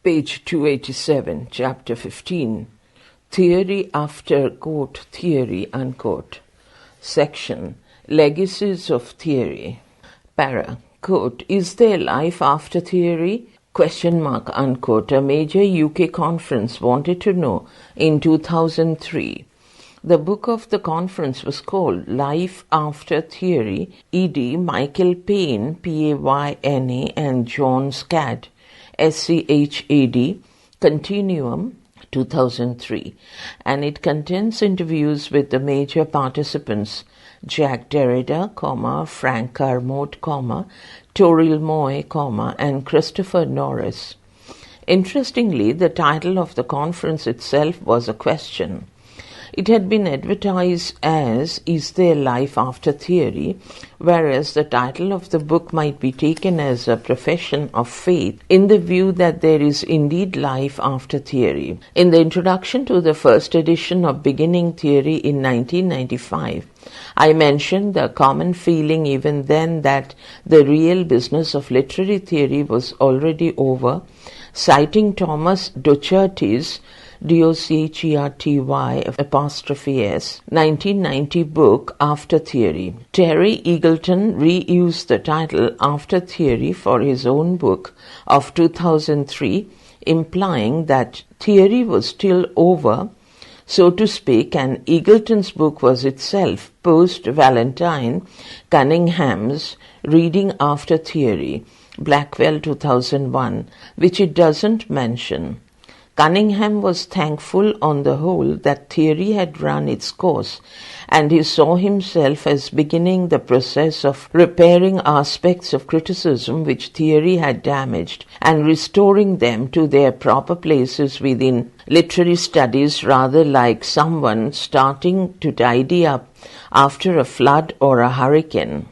Page 287, Chapter 15. Theory after, quote, theory, unquote. Section, Legacies of Theory. Para, quote, is there life after theory? Question mark, unquote. A major UK conference wanted to know in 2003. The book of the conference was called Life After Theory, E.D. Michael Payne, P-A-Y-N-A, and John Scad, S-C-H-A-D, Continuum, 2003, and it contains interviews with the major participants, Jacques Derrida, Frank Kermode, Toril Moy, and Christopher Norris. Interestingly, the title of the conference itself was a question. It had been advertised as Is There Life After Theory, whereas the title of the book might be taken as a profession of faith in the view that there is indeed life after theory. In the introduction to the first edition of Beginning Theory in 1995, I mentioned the common feeling even then that the real business of literary theory was already over, citing Thomas Docherty's D-O-C-H-E-R-T-Y apostrophe S 1990 book After Theory. Terry Eagleton reused the title After Theory for his own book of 2003, implying that theory was still over, so to speak, and Eagleton's book was itself post-Valentine Cunningham's Reading After Theory, Blackwell 2001, which it doesn't mention. Cunningham was thankful on the whole that theory had run its course, and he saw himself as beginning the process of repairing aspects of criticism which theory had damaged and restoring them to their proper places within literary studies, rather like someone starting to tidy up after a flood or a hurricane.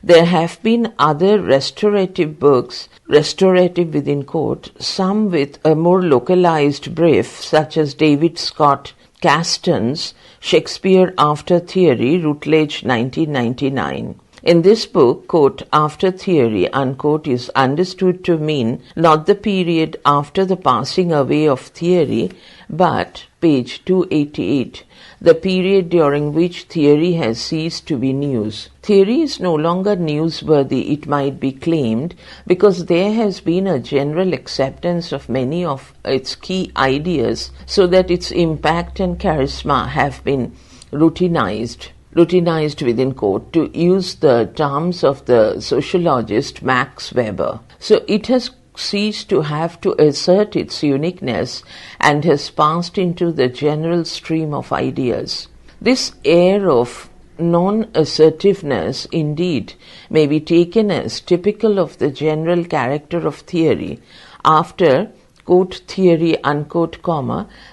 There have been other restorative books, restorative within quote, some with a more localized brief, such as David Scott Caston's Shakespeare After Theory, Routledge 1999. In this book, quote, After Theory, unquote, is understood to mean not the period after the passing away of theory, but, page 288, the period during which theory has ceased to be news. Theory is no longer newsworthy, it might be claimed, because there has been a general acceptance of many of its key ideas, so that its impact and charisma have been routinized within quote, to use the terms of the sociologist Max Weber. So it has ceased to have to assert its uniqueness and has passed into the general stream of ideas. This air of non-assertiveness indeed may be taken as typical of the general character of theory after quote theory unquote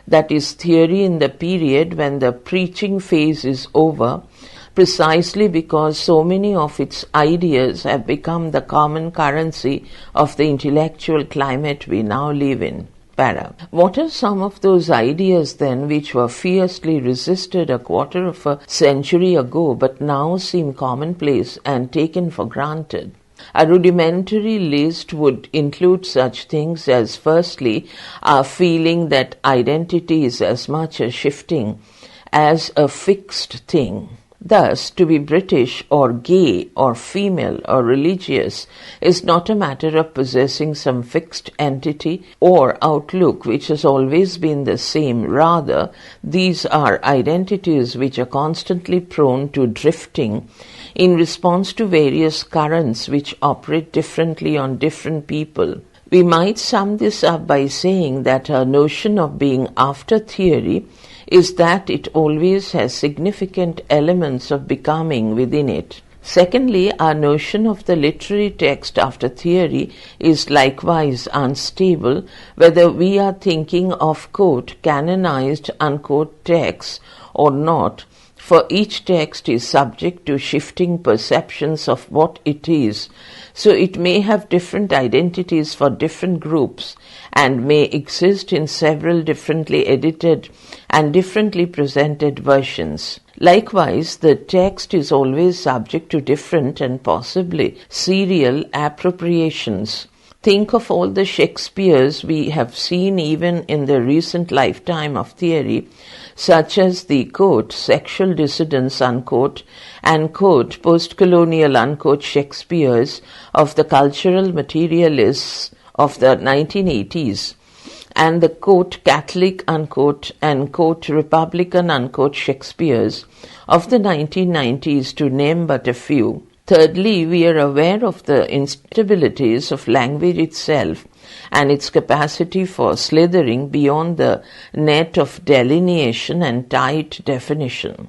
that is theory in the period when the preaching phase is over, precisely because so many of its ideas have become the common currency of the intellectual climate we now live in. Para. What are some of those ideas then which were fiercely resisted a quarter of a century ago but now seem commonplace and taken for granted? A rudimentary list would include such things as, firstly, our feeling that identity is as much a shifting as a fixed thing. Thus, to be British or gay or female or religious is not a matter of possessing some fixed entity or outlook which has always been the same. Rather, these are identities which are constantly prone to drifting in response to various currents which operate differently on different people. We might sum this up by saying that our notion of being after theory is that it always has significant elements of becoming within it. Secondly, our notion of the literary text after theory is likewise unstable, whether we are thinking of, quote, canonized, unquote, texts or not, for each text is subject to shifting perceptions of what it is, so it may have different identities for different groups and may exist in several differently edited and differently presented versions. Likewise, the text is always subject to different and possibly serial appropriations. Think of all the Shakespeares we have seen even in the recent lifetime of theory, such as the, quote, sexual dissidents, unquote, and, quote, post-colonial, unquote, Shakespeares of the cultural materialists of the 1980s, and the, quote, Catholic, unquote, and, quote, Republican, unquote, Shakespeares of the 1990s, to name but a few. Thirdly, we are aware of the instabilities of language itself and its capacity for slithering beyond the net of delineation and tight definition.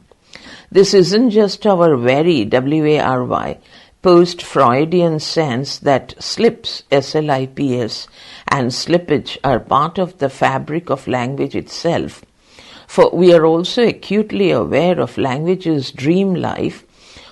This isn't just our very, W-A-R-Y, post-Freudian sense that slips, S-L-I-P-S, and slippage are part of the fabric of language itself. For we are also acutely aware of language's dream life,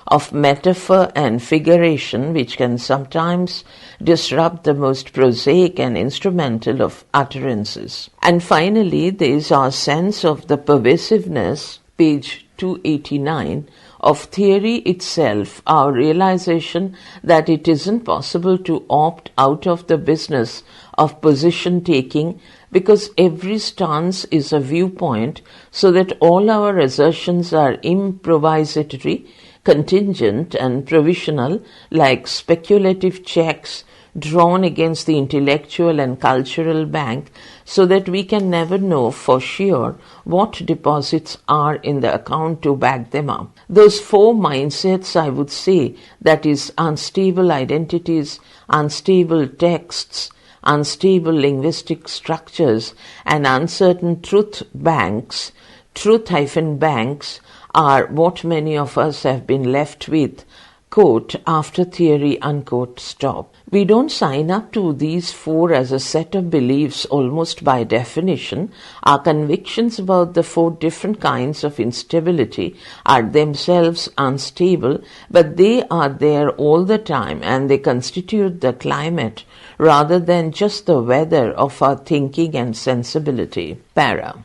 of metaphor and figuration, which can sometimes disrupt the most prosaic and instrumental of utterances. And finally, there is our sense of the pervasiveness, page 289, of theory itself, our realization that it isn't possible to opt out of the business of position taking because every stance is a viewpoint, so that all our assertions are improvisatory, contingent and provisional, like speculative checks drawn against the intellectual and cultural bank, so that we can never know for sure what deposits are in the account to back them up. Those four mindsets, I would say, that is, unstable identities, unstable texts, unstable linguistic structures, and uncertain truth banks, truth-banks, are what many of us have been left with, quote, after theory, unquote, stop. We don't sign up to these four as a set of beliefs almost by definition. Our convictions about the four different kinds of instability are themselves unstable, but they are there all the time and they constitute the climate rather than just the weather of our thinking and sensibility. Para.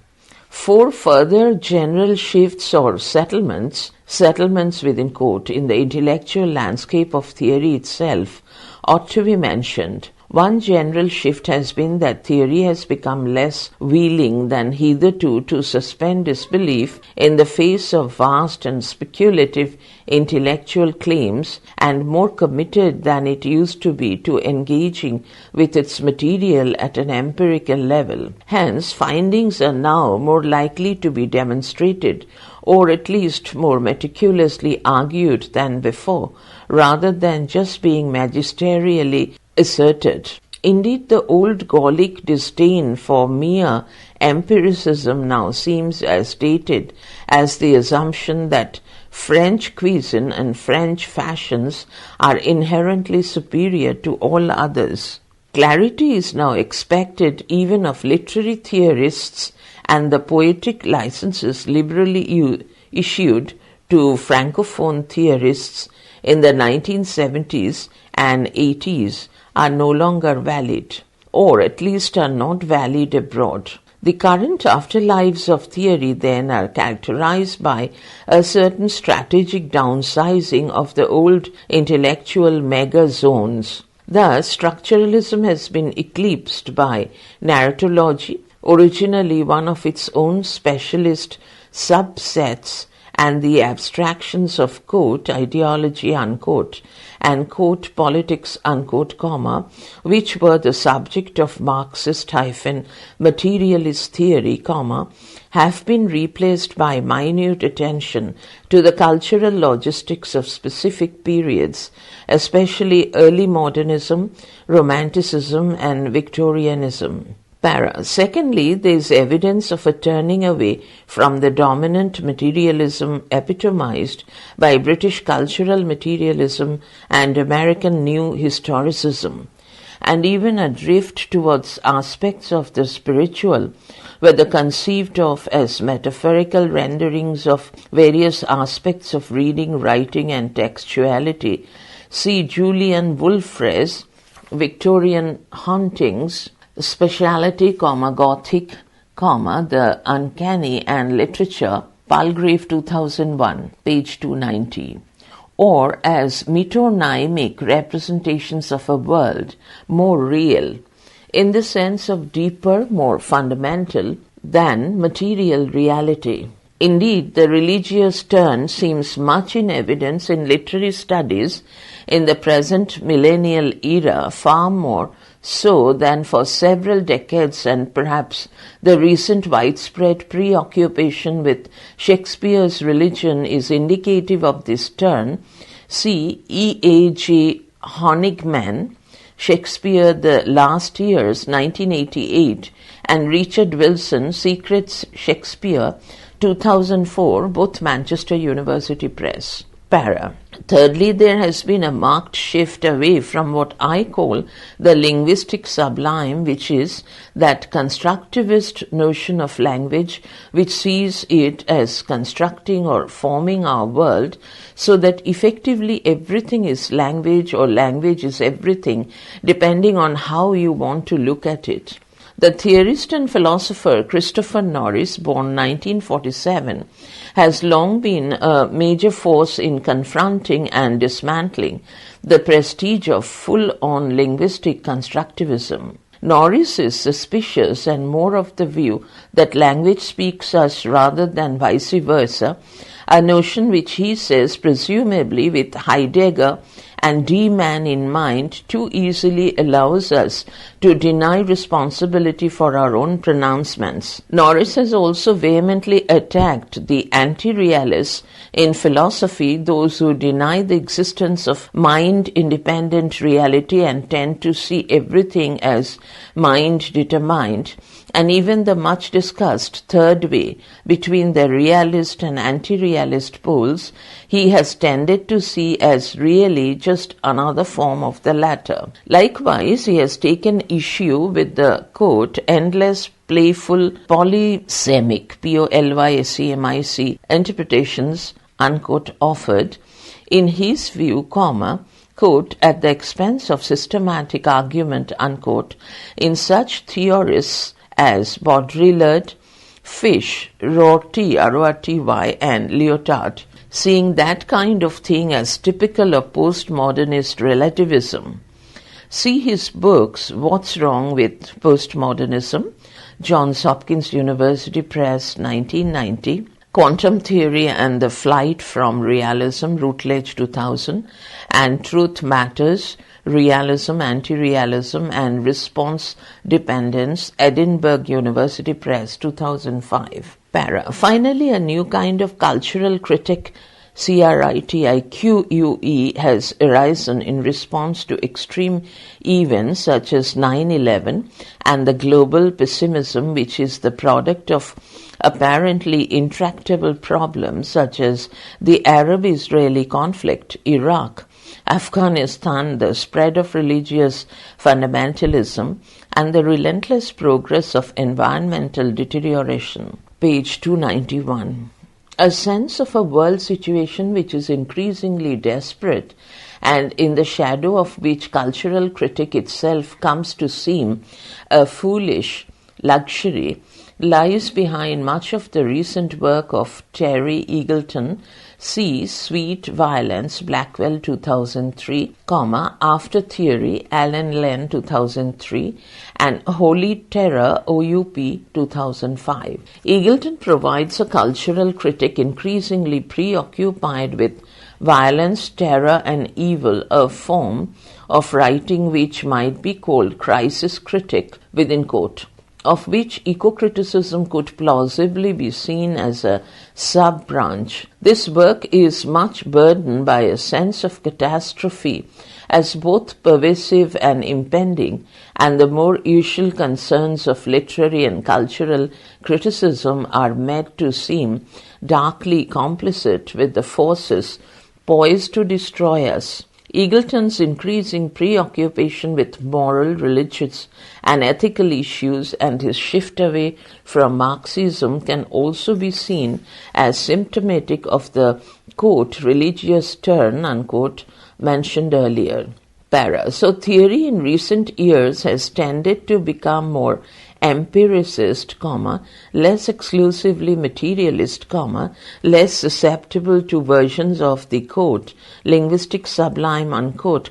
Four further general shifts or settlements within quote, in the intellectual landscape of theory itself ought to be mentioned. One general shift has been that theory has become less willing than hitherto to suspend disbelief in the face of vast and speculative intellectual claims, and more committed than it used to be to engaging with its material at an empirical level. Hence, findings are now more likely to be demonstrated, or at least more meticulously argued than before, rather than just being magisterially asserted. Indeed, the old Gallic disdain for mere empiricism now seems as dated as the assumption that French cuisine and French fashions are inherently superior to all others. Clarity is now expected even of literary theorists, and the poetic licenses liberally issued to Francophone theorists in the 1970s and 80s are no longer valid, or at least are not valid abroad. The current afterlives of theory then are characterized by a certain strategic downsizing of the old intellectual mega-zones. Thus, structuralism has been eclipsed by narratology, originally one of its own specialist subsets, and the abstractions of, quote, ideology, unquote, and, quote, politics, unquote, comma, which were the subject of Marxist-materialist theory, comma, have been replaced by minute attention to the cultural logistics of specific periods, especially early modernism, romanticism, and Victorianism. Para. Secondly, there is evidence of a turning away from the dominant materialism epitomized by British cultural materialism and American new historicism, and even a drift towards aspects of the spiritual, whether conceived of as metaphorical renderings of various aspects of reading, writing, and textuality. See Julian Wolfre's Victorian Hauntings, Speciality, Gothic, The Uncanny and Literature, Palgrave 2001, page 290. or as metonymic representations of a world more real, in the sense of deeper, more fundamental than material reality. Indeed, the religious turn seems much in evidence in literary studies in the present millennial era, far more so than for several decades, and perhaps the recent widespread preoccupation with Shakespeare's religion is indicative of this turn. See E.A.J. Honigman, Shakespeare, The Last Years, 1988, and Richard Wilson, Secrets Shakespeare, 2004, both Manchester University Press. Para. Thirdly, there has been a marked shift away from what I call the linguistic sublime, which is that constructivist notion of language which sees it as constructing or forming our world, so that effectively everything is language or language is everything, depending on how you want to look at it. The theorist and philosopher Christopher Norris, born 1947, has long been a major force in confronting and dismantling the prestige of full-on linguistic constructivism. Norris is suspicious and more of the view that language speaks us rather than vice versa, a notion which he says, presumably with Heidegger and D-Man in mind, too easily allows us to deny responsibility for our own pronouncements. Norris has also vehemently attacked the anti-realists in philosophy, those who deny the existence of mind-independent reality and tend to see everything as mind-determined, and even the much-discussed third way between the realist and anti-realist poles he has tended to see as really just another form of the latter. Likewise, he has taken issue with the, quote, endless playful polysemic, Polysemic, interpretations, unquote, offered, in his view, quote, at the expense of systematic argument, unquote, in such theorists as Baudrillard, Fish, Rorty, R-O-R-T-Y, and Lyotard, seeing that kind of thing as typical of postmodernist relativism. See his books, What's Wrong with Postmodernism, Johns Hopkins University Press, 1990, Quantum Theory and the Flight from Realism, Routledge, 2000, and Truth Matters, Realism, Anti-Realism, and Response Dependence, Edinburgh University Press, 2005. Para. Finally, a new kind of cultural critic, CRITIQUE, has arisen in response to extreme events such as 9/11 and the global pessimism, which is the product of apparently intractable problems such as the Arab-Israeli conflict, Iraq, Afghanistan, the spread of religious fundamentalism, and the relentless progress of environmental deterioration. Page 291. A sense of a world situation which is increasingly desperate and in the shadow of which cultural critique itself comes to seem a foolish luxury lies behind much of the recent work of Terry Eagleton, see Sweet Violence, Blackwell 2003, After Theory, Alan Len 2003, and Holy Terror, OUP 2005. Eagleton provides a cultural critic increasingly preoccupied with violence, terror, and evil, a form of writing which might be called crisis critic, within quote, of which eco-criticism could plausibly be seen as a sub-branch. This work is much burdened by a sense of catastrophe as both pervasive and impending, and the more usual concerns of literary and cultural criticism are made to seem darkly complicit with the forces poised to destroy us. Eagleton's increasing preoccupation with moral, religious, and ethical issues and his shift away from Marxism can also be seen as symptomatic of the, quote, religious turn, unquote, mentioned earlier. Para. So theory in recent years has tended to become more empiricist, less exclusively materialist, less susceptible to versions of the, quote, linguistic sublime, unquote,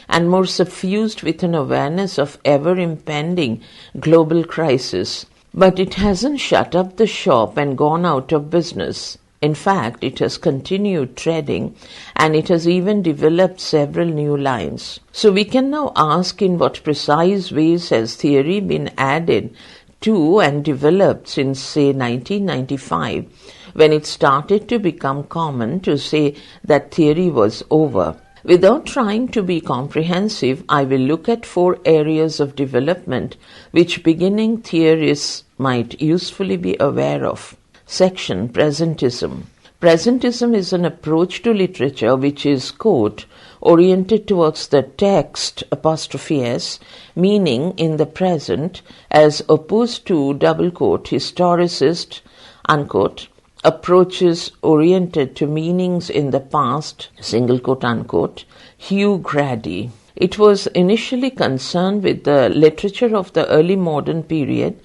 and more suffused with an awareness of ever-impending global crisis. But it hasn't shut up the shop and gone out of business. In fact, it has continued treading, and it has even developed several new lines. So we can now ask, in what precise ways has theory been added to and developed since, say, 1995, when it started to become common to say that theory was over. Without trying to be comprehensive, I will look at 4 areas of development which beginning theorists might usefully be aware of. Section Presentism. Presentism is an approach to literature which is, quote, oriented towards the text, apostrophe s, meaning in the present, as opposed to, double quote, historicist, unquote, approaches oriented to meanings in the past, single quote, unquote, Hugh Grady. It was initially concerned with the literature of the early modern period,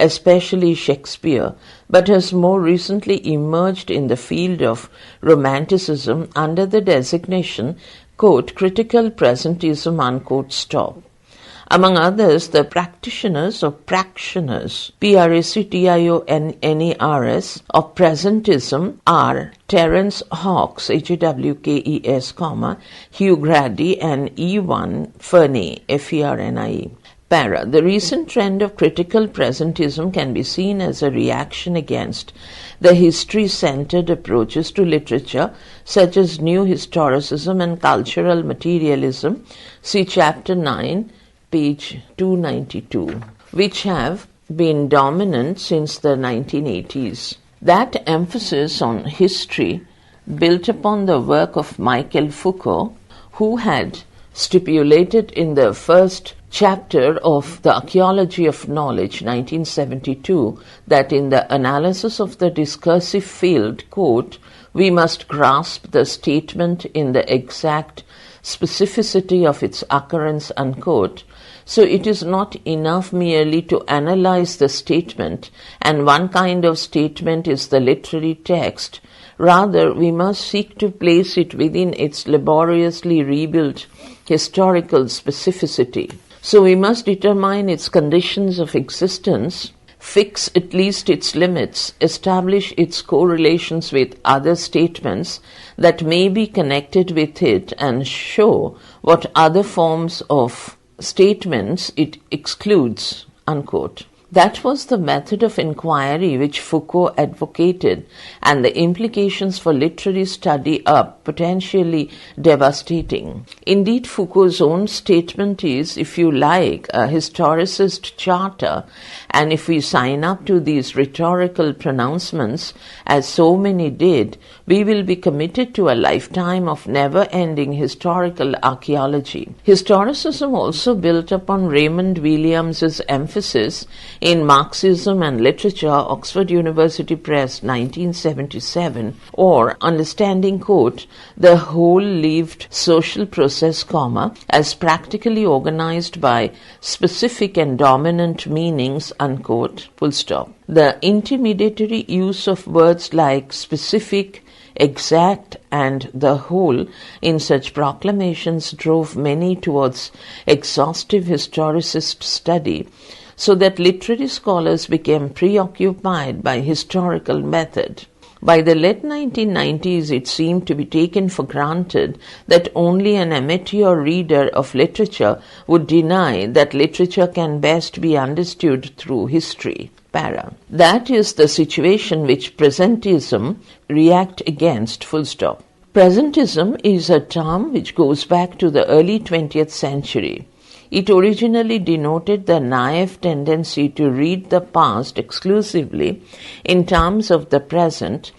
especially Shakespeare, but has more recently emerged in the field of Romanticism under the designation, quote, critical presentism, unquote, stop. Among others, the practitioners or practioners, practioners, of presentism are Terence Hawkes, Hawkes, Hugh Grady, and E1 Fernie, Fernie. Para. The recent trend of critical presentism can be seen as a reaction against the history-centered approaches to literature, such as New Historicism and Cultural Materialism, see Chapter 9, page 292, which have been dominant since the 1980s. That emphasis on history built upon the work of Michel Foucault, who had stipulated in the first chapter of The Archaeology of Knowledge, 1972, that in the analysis of the discursive field, quote, we must grasp the statement in the exact specificity of its occurrence, unquote. So it is not enough merely to analyze the statement, and one kind of statement is the literary text. Rather, we must seek to place it within its laboriously rebuilt historical specificity. So we must determine its conditions of existence, fix at least its limits, establish its correlations with other statements that may be connected with it, and show what other forms of statements it excludes, unquote. That was the method of inquiry which Foucault advocated, and the implications for literary study are potentially devastating. Indeed, Foucault's own statement is, if you like, a historicist charter, and if we sign up to these rhetorical pronouncements, as so many did, we will be committed to a lifetime of never-ending historical archaeology. Historicism also built upon Raymond Williams's emphasis in Marxism and Literature, Oxford University Press, 1977, or understanding, quote, the whole lived social process, as practically organized by specific and dominant meanings, unquote, full stop. The intermediary use of words like specific, exact, and the whole in such proclamations drove many towards exhaustive historicist study, so that literary scholars became preoccupied by historical method. By the late 1990s, it seemed to be taken for granted that only an amateur reader of literature would deny that literature can best be understood through history. Para. That is the situation which presentism react against, full stop. Presentism is a term which goes back to the early 20th century. It originally denoted the naive tendency to read the past exclusively in terms of the present,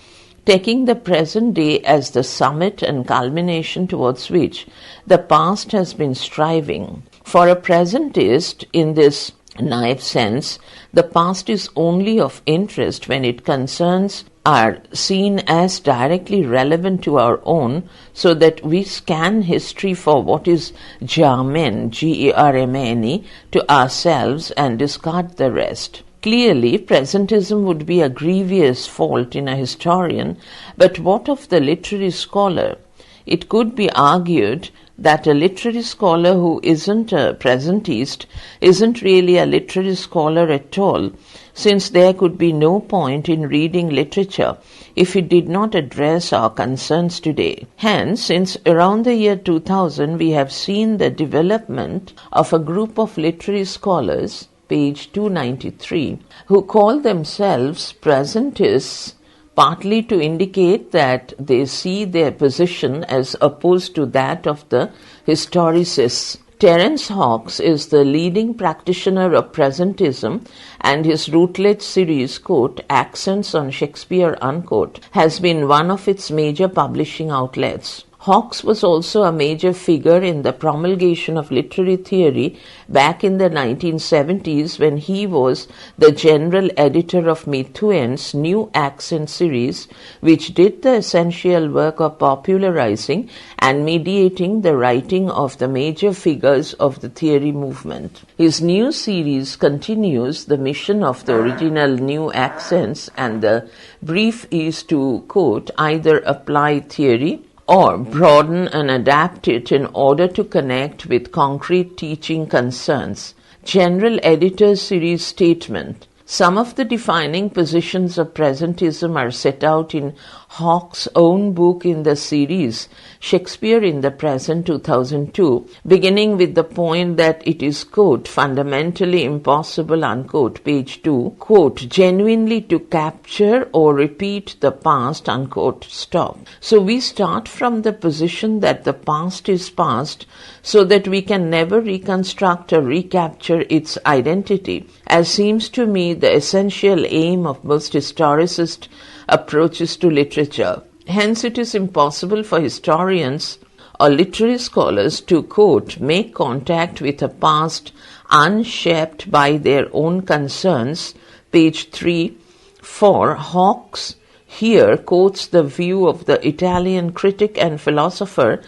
taking the present day as the summit and culmination towards which the past has been striving. For a presentist in this naive sense, the past is only of interest when its concerns are seen as directly relevant to our own, so that we scan history for what is germane, Germane, to ourselves and discard the rest. Clearly, presentism would be a grievous fault in a historian, but what of the literary scholar? It could be argued that a literary scholar who isn't a presentist isn't really a literary scholar at all, since there could be no point in reading literature if it did not address our concerns today. Hence, since around the year 2000, we have seen the development of a group of literary scholars, page 293, who call themselves presentists, partly to indicate that they see their position as opposed to that of the historicists. Terence Hawkes is the leading practitioner of presentism, and his Routledge series, quote, Accents on Shakespeare, unquote, has been one of its major publishing outlets. Hawkes was also a major figure in the promulgation of literary theory back in the 1970s, when he was the general editor of Methuen's New Accent series, which did the essential work of popularizing and mediating the writing of the major figures of the theory movement. His new series continues the mission of the original New Accents, and the brief is to, quote, either apply theory or broaden and adapt it in order to connect with concrete teaching concerns. General Editor's Series Statement. Some of the defining positions of presentism are set out in Hawkes' own book in the series, Shakespeare in the Present, 2002, beginning with the point that it is, quote, fundamentally impossible, unquote, page 2, quote, genuinely to capture or repeat the past, unquote, stop. So we start from the position that the past is past, so that we can never reconstruct or recapture its identity, as seems to me the essential aim of most historicist approaches to literature. Hence, it is impossible for historians or literary scholars to, quote, make contact with a past unshaped by their own concerns, page 3, for Hawkes here quotes the view of the Italian critic and philosopher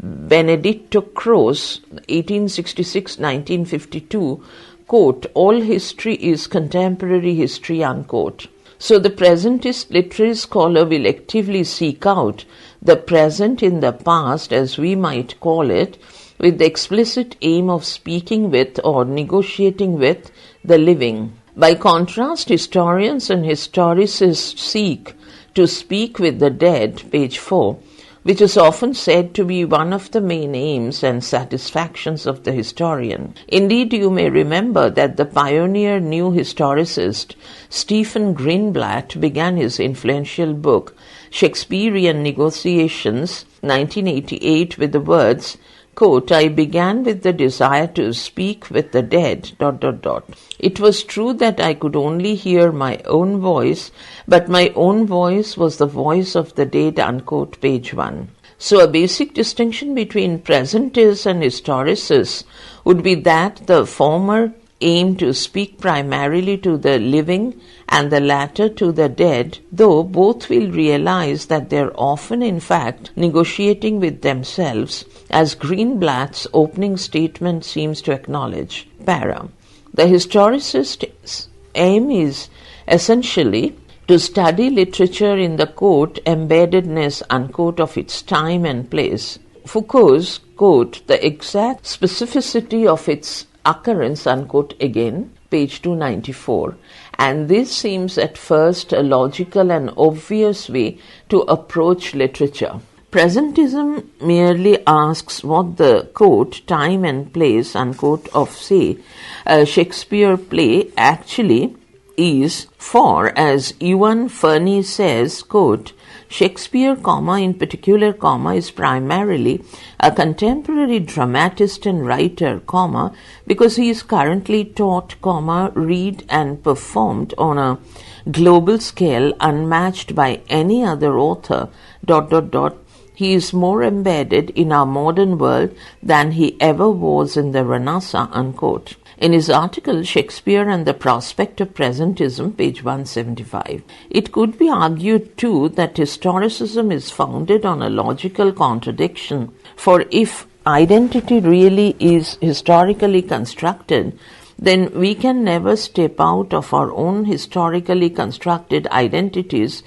Benedetto Croce, 1866-1952, quote, all history is contemporary history, unquote. So the presentist literary scholar will actively seek out the present in the past, as we might call it, with the explicit aim of speaking with or negotiating with the living. By contrast, historians and historicists seek to speak with the dead, page 4, which is often said to be one of the main aims and satisfactions of the historian. Indeed, you may remember that the pioneer new historicist Stephen Greenblatt began his influential book, Shakespearean Negotiations, 1988, with the words, quote, I began with the desire to speak with the dead, ... It was true that I could only hear my own voice, but my own voice was the voice of the dead, unquote, page 1. So a basic distinction between presentists and historicists would be that the former aim to speak primarily to the living and the latter to the dead, though both will realize that they are often in fact negotiating with themselves, as Greenblatt's opening statement seems to acknowledge. Para. The historicist's aim is essentially to study literature in the, quote, embeddedness, unquote, of its time and place. Foucault's, quote, the exact specificity of its occurrence, unquote, again, page 294. And this seems at first a logical and obvious way to approach literature. Presentism merely asks what the, quote, time and place, unquote, of, say, a Shakespeare play actually is, for, as Ewan Fernie says, quote, Shakespeare, in particular, is primarily a contemporary dramatist and writer, because he is currently taught, read and performed on a global scale unmatched by any other author, ... He is more embedded in our modern world than he ever was in the Renaissance, unquote. in his article Shakespeare and the Prospect of Presentism, page 175. It could be argued too that historicism is founded on a logical contradiction, for if identity really is historically constructed, then we can never step out of our own historically constructed identities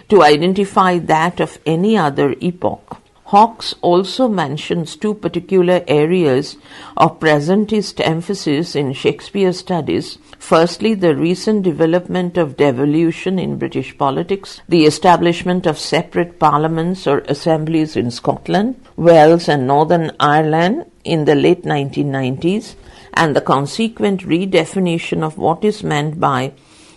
to identify that of any other epoch. Hawkes also mentions two particular areas of presentist emphasis in Shakespeare studies. Firstly, the recent development of devolution in British politics, the establishment of separate parliaments or assemblies in Scotland, Wales and Northern Ireland in the late 1990s, and the consequent redefinition of what is meant by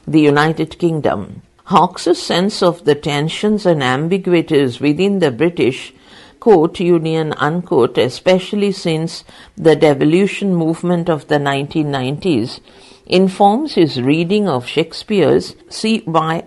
the United Kingdom. Hawkes's sense of the tensions and ambiguities within the British quote, union, unquote, especially since the devolution movement of the 1990s, informs his reading of Shakespeare's Cymbeline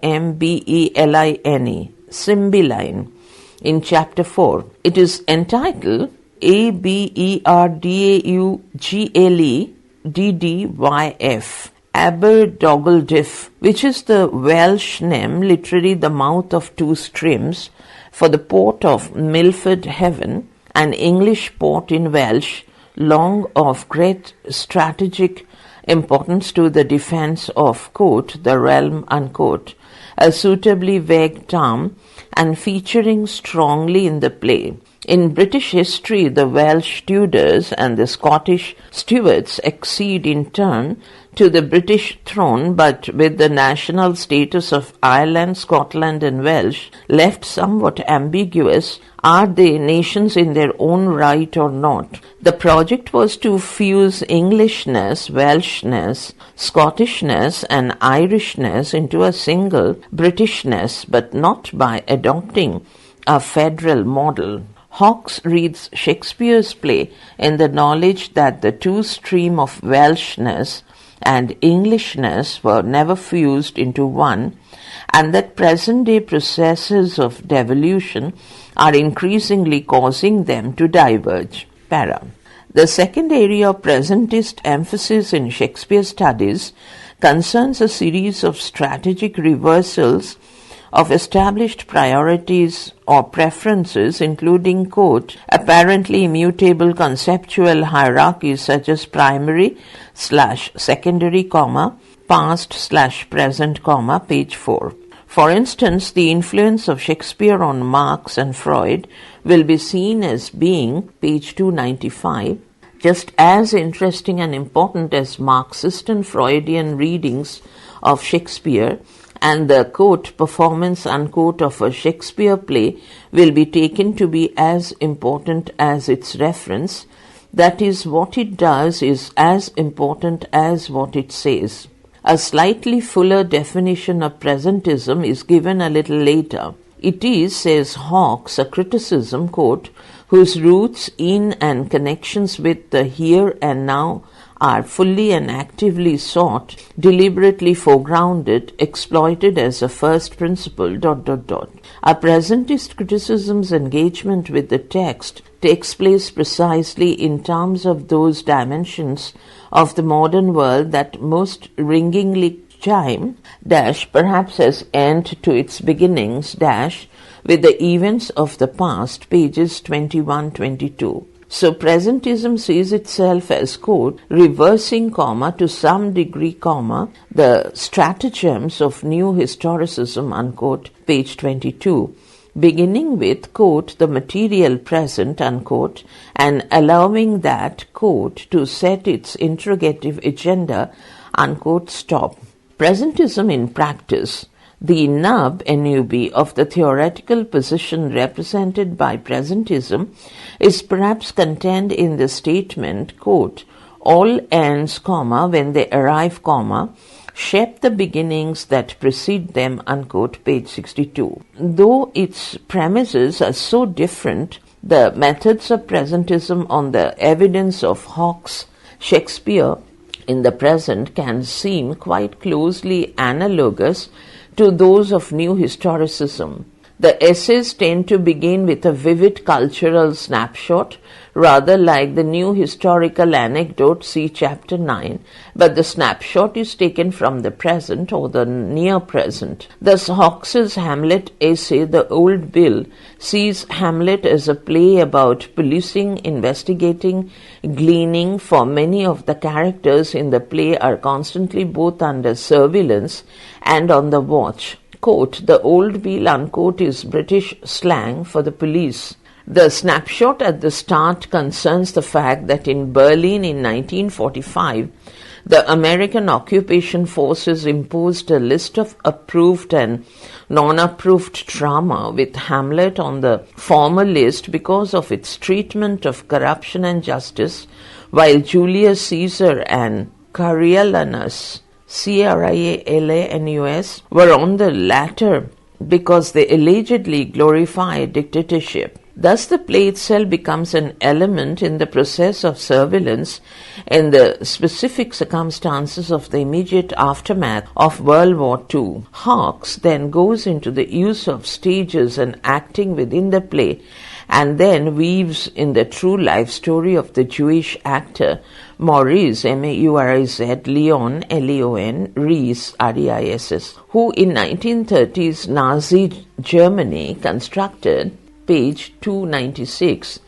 in chapter 4. It is entitled Aberdaugledyff, Aberdaugledyff, which is the Welsh name, literally the mouth of two streams, for the port of Milford Haven, an English port in Welsh, long of great strategic importance to the defense of, quote, the realm, unquote, a suitably vague term and featuring strongly in the play. In British history, the Welsh Tudors and the Scottish Stuarts accede in turn to the British throne, but with the national status of Ireland, Scotland and Welsh left somewhat ambiguous, are they nations in their own right or not? The project was to fuse Englishness, Welshness, Scottishness and Irishness into a single Britishness, but not by adopting a federal model. Hawkes reads Shakespeare's play in the knowledge that the two streams of Welshness and Englishness were never fused into one, and that present-day processes of devolution are increasingly causing them to diverge. Para. The second area of presentist emphasis in Shakespeare studies concerns a series of strategic reversals of established priorities or preferences, including, quote, apparently immutable conceptual hierarchies such as primary/secondary, past/present, page 4. For instance, the influence of Shakespeare on Marx and Freud will be seen as being, page 295, just as interesting and important as Marxist and Freudian readings of Shakespeare, and the, quote, performance, unquote, of a Shakespeare play will be taken to be as important as its reference. That is, what it does is as important as what it says. A slightly fuller definition of presentism is given a little later. It is, says Hawkes, a criticism, quote, whose roots in and connections with the here and now are fully and actively sought, deliberately foregrounded, exploited as a first principle, A presentist criticism's engagement with the text takes place precisely in terms of those dimensions of the modern world that most ringingly chime, perhaps as end to its beginnings, with the events of the past, pages 21-22. So presentism sees itself as, quote, reversing, to some degree, the stratagems of new historicism, unquote, page 22, beginning with, quote, the material present, unquote, and allowing that, quote, to set its interrogative agenda, unquote, stop. Presentism in practice, the nub of the theoretical position represented by presentism, is perhaps contained in the statement, quote, all ends, when they arrive, shape the beginnings that precede them, unquote, page 62. Though its premises are so different, the methods of presentism on the evidence of Hawkes' Shakespeare in the present can seem quite closely analogous to those of new historicism. The essays tend to begin with a vivid cultural snapshot, rather like the new historical anecdote, see Chapter 9, but the snapshot is taken from the present or the near present. Thus, Hawkes's Hamlet essay, The Old Bill, sees Hamlet as a play about policing, investigating, gleaning, for many of the characters in the play are constantly both under surveillance and on the watch. Quote, the old bill, unquote, is British slang for the police. The snapshot at the start concerns the fact that in Berlin in 1945, the American occupation forces imposed a list of approved and non-approved drama, with Hamlet on the former list because of its treatment of corruption and justice, while Julius Caesar and Coriolanus, Crialanus, were on the latter because they allegedly glorify dictatorship. Thus, the play itself becomes an element in the process of surveillance in the specific circumstances of the immediate aftermath of World War II. Hawkes then goes into the use of stages and acting within the play, and then weaves in the true life story of the Jewish actor Maurice, M-A-U-R-I-Z, Leon, L-E-O-N, Reis, R-E-I-S-S, who in 1930s Nazi Germany constructed, page 296,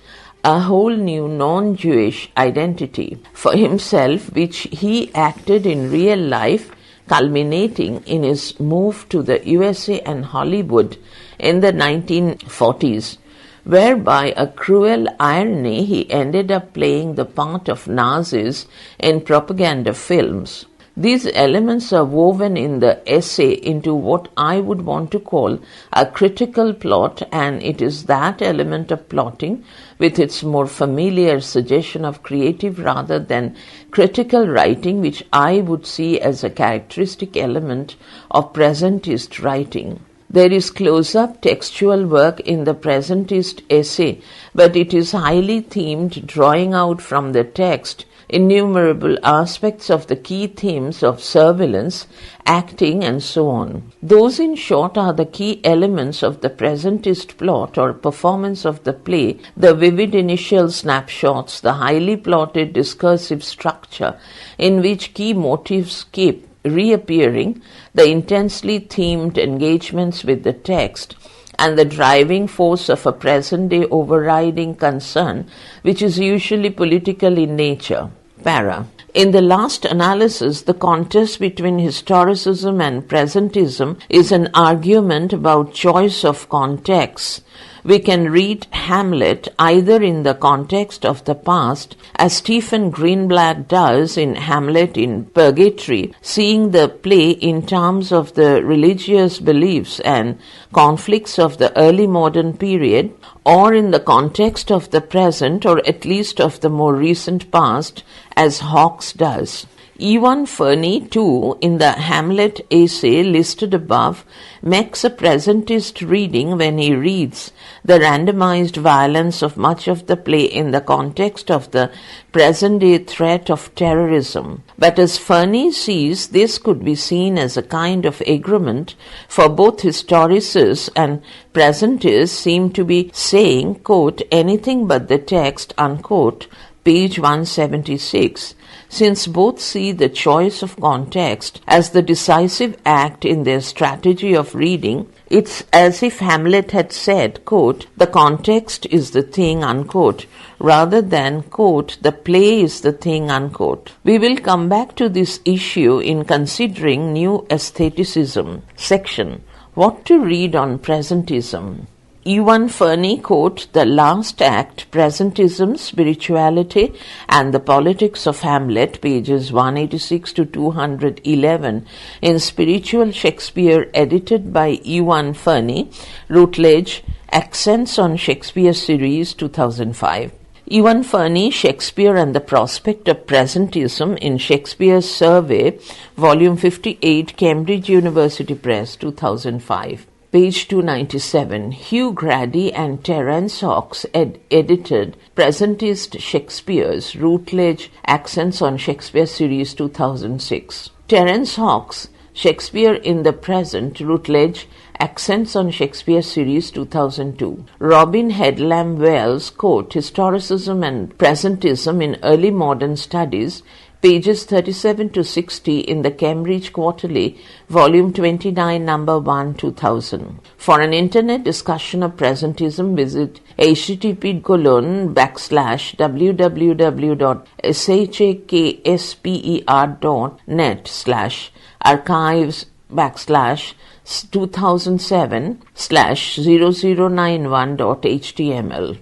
a whole new non-Jewish identity for himself, which he acted in real life, culminating in his move to the USA and Hollywood in the 1940s, where by a cruel irony he ended up playing the part of Nazis in propaganda films. These elements are woven in the essay into what I would want to call a critical plot, and it is that element of plotting, with its more familiar suggestion of creative rather than critical writing, which I would see as a characteristic element of presentist writing. There is close-up textual work in the presentist essay, but it is highly themed, drawing out from the text innumerable aspects of the key themes of surveillance, acting, and so on. Those, in short, are the key elements of the presentist plot or performance of the play: the vivid initial snapshots, the highly plotted discursive structure in which key motifs keep reappearing, the intensely themed engagements with the text, and the driving force of a present-day overriding concern, which is usually political in nature. Para. In the last analysis, the contest between historicism and presentism is an argument about choice of context. We can read Hamlet either in the context of the past, as Stephen Greenblatt does in Hamlet in Purgatory, seeing the play in terms of the religious beliefs and conflicts of the early modern period, or in the context of the present, or at least of the more recent past, as Hawkes does. Ewan Fernie, too, in the Hamlet essay listed above, makes a presentist reading when he reads the randomized violence of much of the play in the context of the present-day threat of terrorism. But as Fernie sees, this could be seen as a kind of agreement, for both historicists and presentists seem to be saying, quote, anything but the text, unquote, page 176, since both see the choice of context as the decisive act in their strategy of reading. It's as if Hamlet had said, quote, the context is the thing, unquote, rather than, quote, the play is the thing, unquote. We will come back to this issue in considering new aestheticism section. What to read on presentism? Ewan Fernie, quote, the last act, Presentism, Spirituality, and the Politics of Hamlet, pages 186 to 211, in Spiritual Shakespeare, edited by Ewan Fernie, Routledge, Accents on Shakespeare Series, 2005. Ewan Fernie, Shakespeare and the Prospect of Presentism in Shakespeare's Survey, Volume 58, Cambridge University Press, 2005. Page 297, Hugh Grady and Terence Hawkes edited Presentist Shakespeare's Routledge Accents on Shakespeare Series 2006. Terence Hawkes Shakespeare in the Present, Routledge, Accents on Shakespeare Series 2002. Robin Headlam Wells, quote, Historicism and Presentism in Early Modern Studies, pages 37 to 60 in the Cambridge Quarterly, volume 29, number 1, 2000. For an internet discussion of presentism, visit http://www.shakesper.net/archives/2007/0091.html.